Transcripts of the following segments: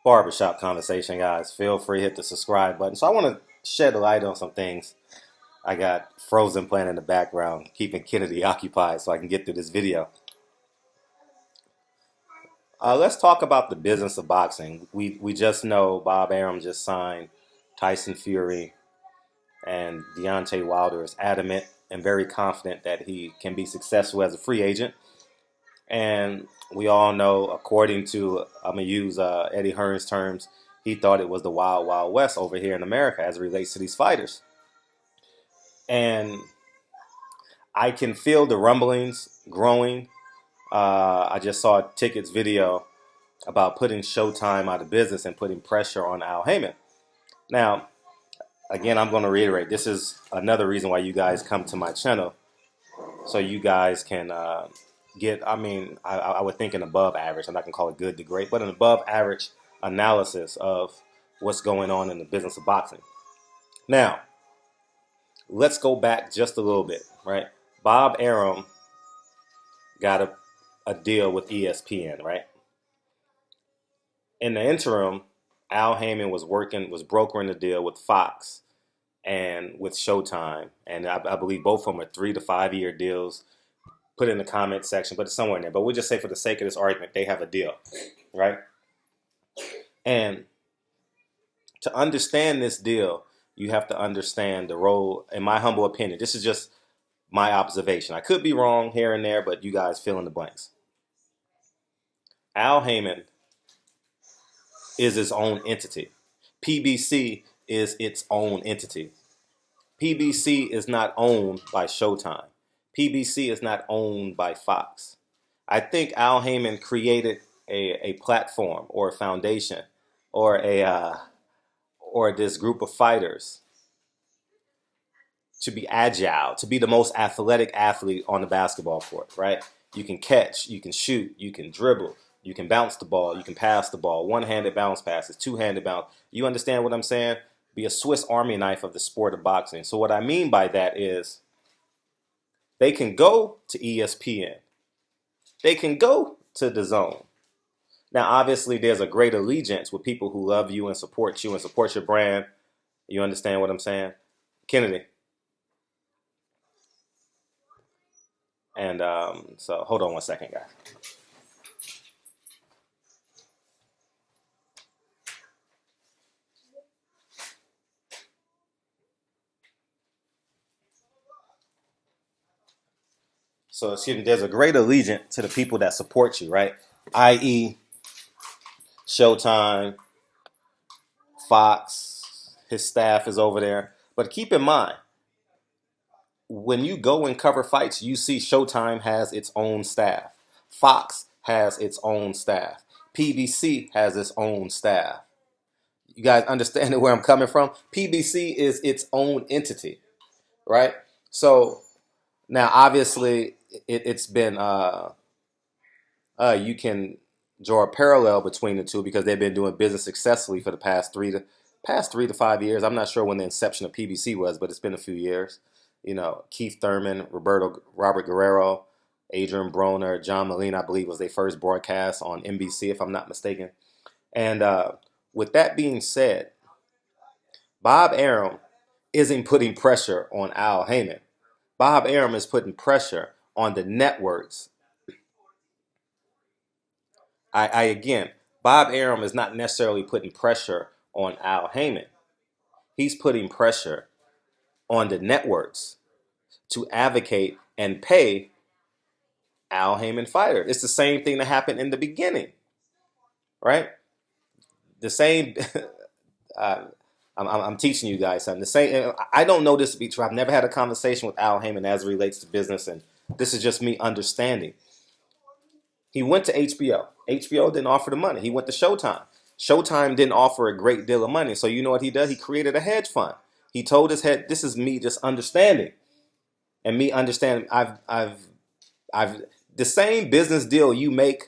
barbershop conversation, guys. Feel free to hit the subscribe button. So I want to shed a light on some things. I got Frozen playing in the background, keeping Kennedy occupied so I can get through this video. Let's talk about the business of boxing. We just know Bob Arum just signed Tyson Fury, and Deontay Wilder is adamant and very confident that he can be successful as a free agent. And we all know, according to, I'm going to use Eddie Hearn's terms, he thought it was the wild, wild west over here in America as it relates to these fighters. And I can feel the rumblings growing. I just saw a tickets video about putting Showtime out of business and putting pressure on Al Haymon. Now, again, I'm going to reiterate, this is another reason why you guys come to my channel, so you guys can get, I would think an above average, I'm not going to call it good to great, but an above average analysis of what's going on in the business of boxing. Now, let's go back just a little bit, right? Bob Arum got a deal with ESPN, right? In the interim, Al Haymon was brokering the deal with Fox and with Showtime, and I believe both of them are 3 to 5 year deals. Put it in the comment section, but it's somewhere in there. But we'll just say, for the sake of this argument, they have a deal, right? And to understand this deal, you have to understand the role, in my humble opinion. This is just my observation. I could be wrong here and there, but you guys fill in the blanks. Al Haymon is its own entity. PBC is its own entity. PBC is not owned by Showtime. PBC is not owned by Fox. I think Al Haymon created a platform or a foundation or this group of fighters to be agile, to be the most athletic athlete on the basketball court, right? You can catch, you can shoot, you can dribble, you can bounce the ball, you can pass the ball, one-handed bounce passes, two-handed bounce. You understand what I'm saying? Be a Swiss Army knife of the sport of boxing. So what I mean by that is they can go to ESPN. They can go to the Zone. Now, obviously, there's a great allegiance with people who love you and support your brand. You understand what I'm saying? Kennedy. And so hold on one second, guys. So, excuse me, there's a great allegiance to the people that support you, right? I.e., Showtime, Fox, his staff is over there. But keep in mind, when you go and cover fights, you see Showtime has its own staff. Fox has its own staff. PBC has its own staff. You guys understand where I'm coming from? PBC is its own entity, right? So now, obviously, it's been you can draw a parallel between the two because they've been doing business successfully for the past 3 to 5 years. I'm not sure when the inception of PBC was, but it's been a few years. You know, Keith Thurman, Robert Guerrero, Adrian Broner, John Molina, I believe, was their first broadcast on NBC, if I'm not mistaken. And with that being said, Bob Arum isn't putting pressure on Al Haymon. Bob Arum is putting pressure on the networks. Again, Bob Arum is not necessarily putting pressure on Al Haymon. He's putting pressure on the networks to advocate and pay Al Haymon fighters. It's the same thing that happened in the beginning, right? The same. I'm teaching you guys something. The same. I don't know this to be true. I've never had a conversation with Al Haymon as it relates to business, and this is just me understanding. He went to HBO. HBO didn't offer the money. He went to Showtime. Showtime didn't offer a great deal of money. So you know what he does? He created a hedge fund. He told his head, this is me just understanding. And me understanding, I've the same business deal you make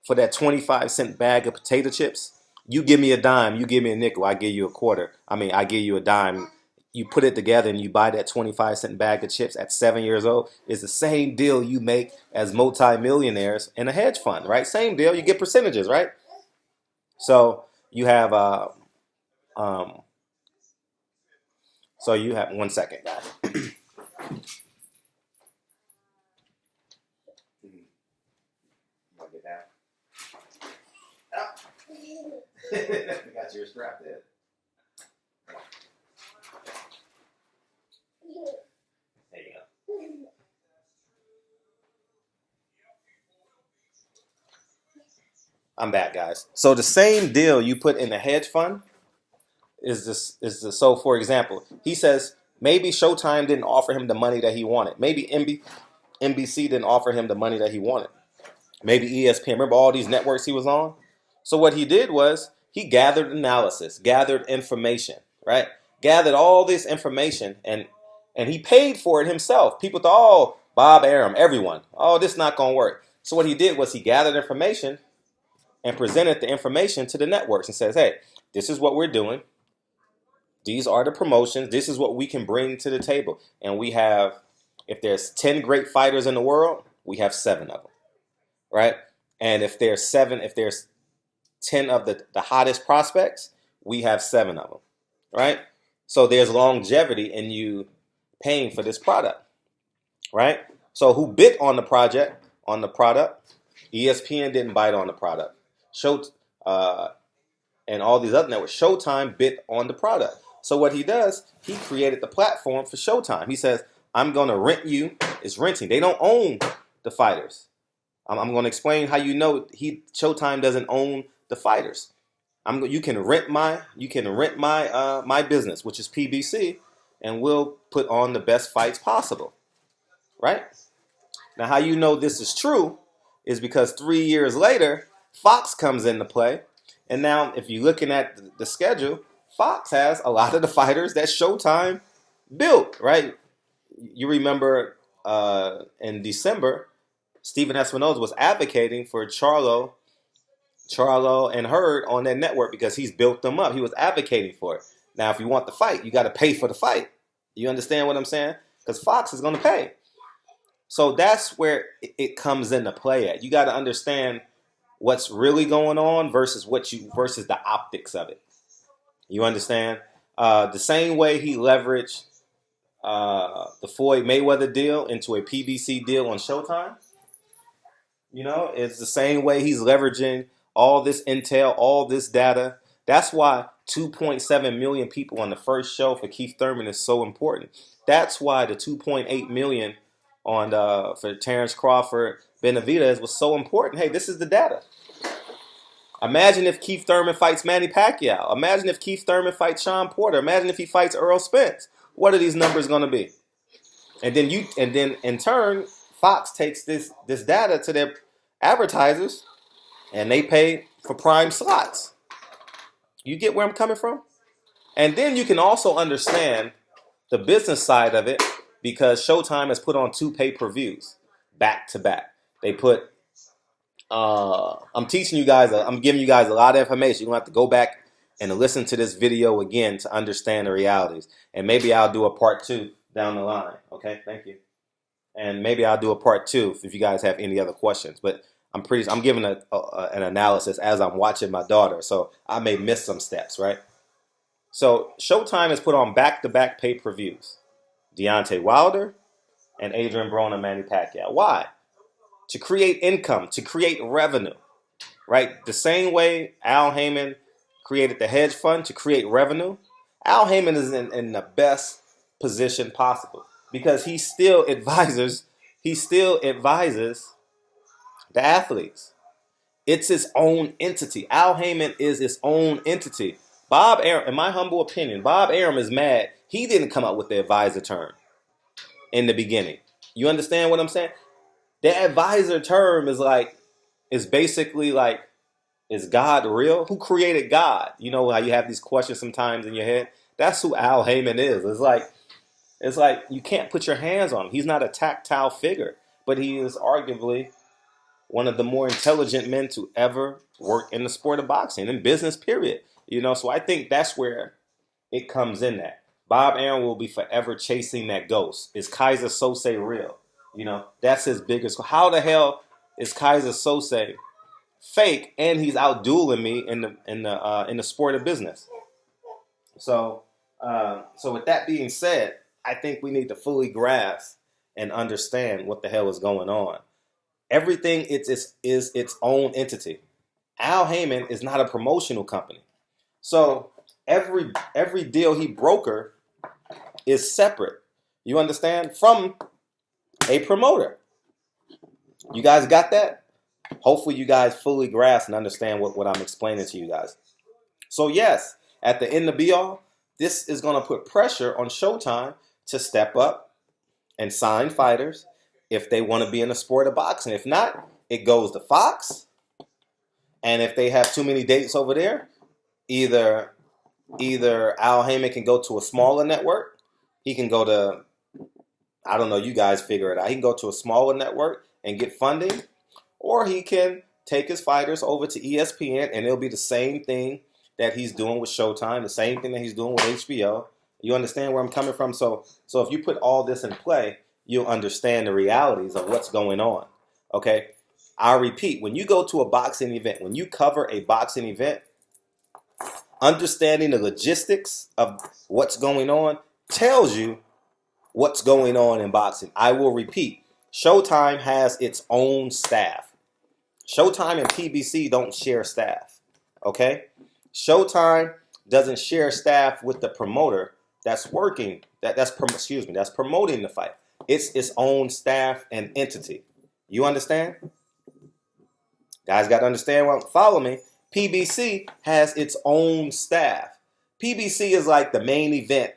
for that 25-cent bag of potato chips. You give me a dime, you give me a nickel, I give you a quarter. I give you a dime. You put it together and you buy that 25-cent bag of chips at 7 years old. It's the same deal you make as multimillionaires in a hedge fund, right? Same deal. You get percentages, right? So you have um, so you have 1 second, guys. I'll get that. I got your strap there. There you go. I'm back, guys. So the same deal you put in a hedge fund so for example, he says maybe Showtime didn't offer him the money that he wanted. Maybe NBC didn't offer him the money that he wanted. Maybe ESPN. Remember all these networks he was on? So what he did was he gathered analysis, gathered information, right? Gathered all this information and he paid for it himself. People thought, oh, Bob Arum, everyone, oh, this is not going to work. So what he did was he gathered information and presented the information to the networks and says, hey, this is what we're doing. These are the promotions. This is what we can bring to the table. And we have, if there's 10 great fighters in the world, we have 7 of them, right? And if there's 10 of the hottest prospects, we have 7 of them, right? So there's longevity in you paying for this product, right? So who bit on the product? ESPN didn't bite on the product. And all these other networks, Showtime bit on the product. So what he does, he created the platform for Showtime. He says, I'm going to rent you. It's renting. They don't own the fighters. I'm going to explain how you know Showtime doesn't own the fighters. You can rent my my business, which is PBC, and we'll put on the best fights possible, right? Now, how you know this is true is because 3 years later, Fox comes into play, and now if you're looking at the schedule, Fox has a lot of the fighters that Showtime built, right? You remember in December, Steven Espinoza was advocating for Charlo and Hurd on that network because he's built them up. He was advocating for it. Now, if you want the fight, you got to pay for the fight. You understand what I'm saying? Because Fox is going to pay. So that's where it comes into play at. You got to understand what's really going on versus the optics of it. You understand? The same way he leveraged the Floyd Mayweather deal into a PBC deal on Showtime. It's the same way he's leveraging all this intel, all this data. That's why 2.7 million people on the first show for Keith Thurman is so important. That's why the 2.8 million on for Terrence Crawford, Benavidez was so important. Hey, this is the data. Imagine if Keith Thurman fights Manny Pacquiao. Imagine if Keith Thurman fights Sean Porter. Imagine if he fights Earl Spence. What are these numbers going to be? And then in turn, Fox takes this data to their advertisers, and they pay for prime slots. You get where I'm coming from? And then you can also understand the business side of it because Showtime has put on 2 pay-per-views back to back. They put I'm teaching you guys, I'm giving you guys a lot of information. You're going to have to go back and listen to this video again to understand the realities. And maybe I'll do a part 2 down the line. Okay, thank you. And maybe I'll do a part 2 if you guys have any other questions. But I'm giving an analysis as I'm watching my daughter. So I may miss some steps, right? So Showtime has put on back-to-back pay-per-views. Deontay Wilder and Adrian Broner, Manny Pacquiao. Why? To create income, to create revenue, right? The same way Al Haymon created the hedge fund to create revenue, Al Haymon is in the best position possible because he still advises the athletes. It's his own entity. Al Haymon is his own entity. Bob Arum, in my humble opinion, Bob Arum is mad. He didn't come up with the advisor term in the beginning. You understand what I'm saying? The advisor term is basically like, is God real? Who created God? You know how you have these questions sometimes in your head? That's who Al Haymon is. It's like you can't put your hands on him. He's not a tactile figure, but he is arguably one of the more intelligent men to ever work in the sport of boxing, in business, period. So I think that's where it comes in at. Bob Arum will be forever chasing that ghost. Is Kaiser Sose real? That's his biggest. How the hell is Kaiser Sose fake, and he's outdueling me in the sport of business. So, so with that being said, I think we need to fully grasp and understand what the hell is going on. Everything is its own entity. Al Haymon is not a promotional company. So every deal he broker is separate. You understand? From a promoter. You guys got that? Hopefully you guys fully grasp and understand what I'm explaining to you guys. So yes, at the end of be all, this is going to put pressure on Showtime to step up and sign fighters if they want to be in the sport of boxing. If not, it goes to Fox. And if they have too many dates over there, either Al Haymon can go to a smaller network. He can go to, I don't know, you guys figure it out. He can go to a smaller network and get funding. Or he can take his fighters over to ESPN, and it'll be the same thing that he's doing with Showtime, the same thing that he's doing with HBO. You understand where I'm coming from? So if you put all this in play, you'll understand the realities of what's going on. Okay? I'll repeat, when you go to a boxing event, when you cover a boxing event, understanding the logistics of what's going on tells you what's going on in boxing. I will repeat, Showtime has its own staff. Showtime and PBC don't share staff. Okay? Showtime doesn't share staff with the promoter that's working, that's promoting the fight. It's its own staff and entity. You understand? Guys got to understand, follow me. PBC has its own staff. PBC is like the main event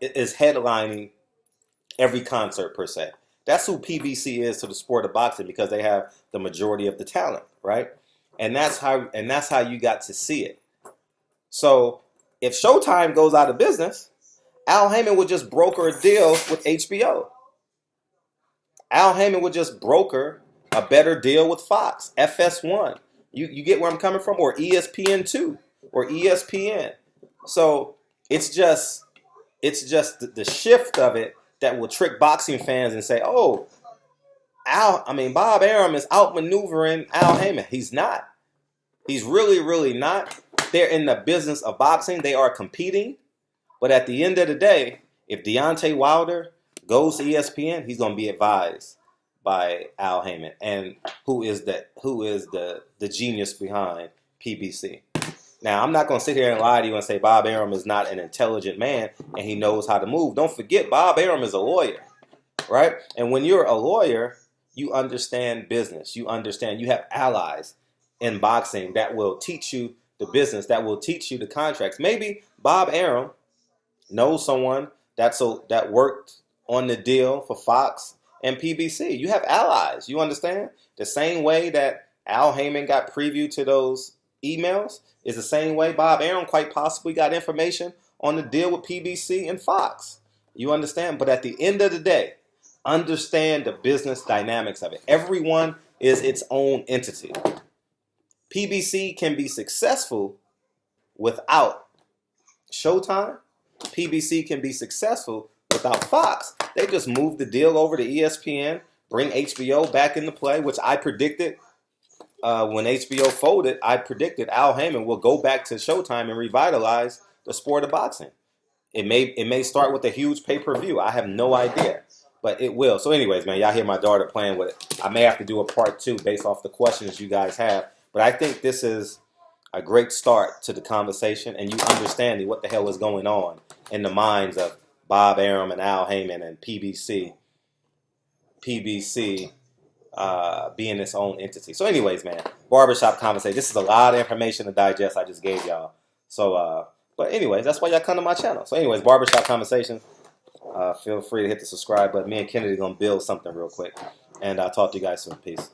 is headlining every concert per se. That's who PBC is to the sport of boxing because they have the majority of the talent, right? And that's how you got to see it. So if Showtime goes out of business, Al Haymon would just broker a deal with HBO. Al Haymon would just broker a better deal with Fox, FS1. You get where I'm coming from? Or ESPN2 or ESPN. So it's just the shift of it that will trick boxing fans and say, oh, Bob Arum is outmaneuvering Al Haymon. He's not. He's really, really not. They're in the business of boxing. They are competing. But at the end of the day, if Deontay Wilder goes to ESPN, he's going to be advised by Al Haymon, and who is the genius behind PBC. Now, I'm not going to sit here and lie to you and say Bob Arum is not an intelligent man and he knows how to move. Don't forget, Bob Arum is a lawyer, right? And when you're a lawyer, you understand business. You understand. You have allies in boxing that will teach you the business, that will teach you the contracts. Maybe Bob Arum knows someone that worked on the deal for Fox and PBC. You have allies. You understand? The same way that Al Haymon got preview to those emails is the same way Bob Arum quite possibly got information on the deal with PBC and Fox. You understand? But at the end of the day, understand the business dynamics of it. Everyone is its own entity. PBC can be successful without Showtime. PBC can be successful without Fox. They just moved the deal over to ESPN, bring HBO back into play, which I predicted when HBO folded. I predicted Al Haymon will go back to Showtime and revitalize the sport of boxing. It may start with a huge pay-per-view. I have no idea, but it will. So anyways, man, y'all hear my daughter playing with it. I may have to do a part 2 based off the questions you guys have, but I think this is a great start to the conversation and you understanding what the hell is going on in the minds of Bob Arum and Al Haymon and PBC being its own entity. So anyways, man, barbershop conversation. This is a lot of information to digest I just gave y'all. So, but anyways, that's why y'all come to my channel. So anyways, barbershop conversations. Feel free to hit the subscribe button. Me and Kennedy going to build something real quick. And I'll talk to you guys soon. Peace.